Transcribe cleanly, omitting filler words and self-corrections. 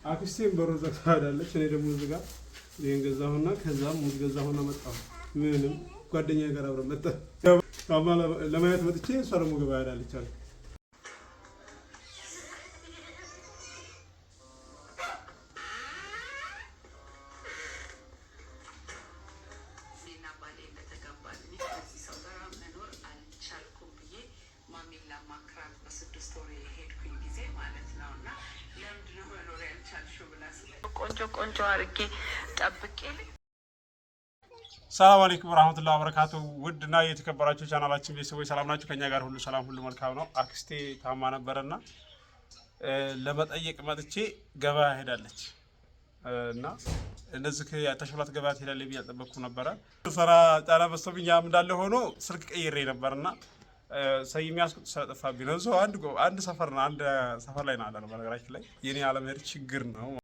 አክስቴም በሩ ዘግታለች። እኔ ደግሞ እዚህ ጋር ይሄን ገዛሁና ከዛ ሙዝ ገዛሁና መጣሁ። ምንም ጓደኛዬ ጋር አብረን መጣ ለማየት መጥቼ እሷ ደግሞ ገበያ ሄዳለች አለ። ቆንጆ አድርጌ ጠብቄ። ሰላም አለይኩም ወራህመቱላሂ ወበረካቱ። ውድና የተከበራችሁ ቻናላችን ቤተሰቦች ሰላም ናችሁ? ከኛ ጋር ሁሉ ሰላም ሁሉ መልካም ነው። አክስቴ ታማ ነበርና ለመጠየቅ መጥቼ ገበያ ሄዳለች እና እንደዚህ ተሽሏት ገበያ ትሄዳለች ብዬ አልጠበቅኩም ነበረ። ስራ ጫና በዝቶብኝ እንዳለ ሆኖ ስልክ ቀይሬ ነበርና ሰው የሚያስቁጥ ስለጠፋብኝ ነው። አንድ ሰፈር ነው፣ አንድ ሰፈር ላይ ነው አለ ነው። በነገራችን ላይ የኔ አለመሄድ ችግር ነው።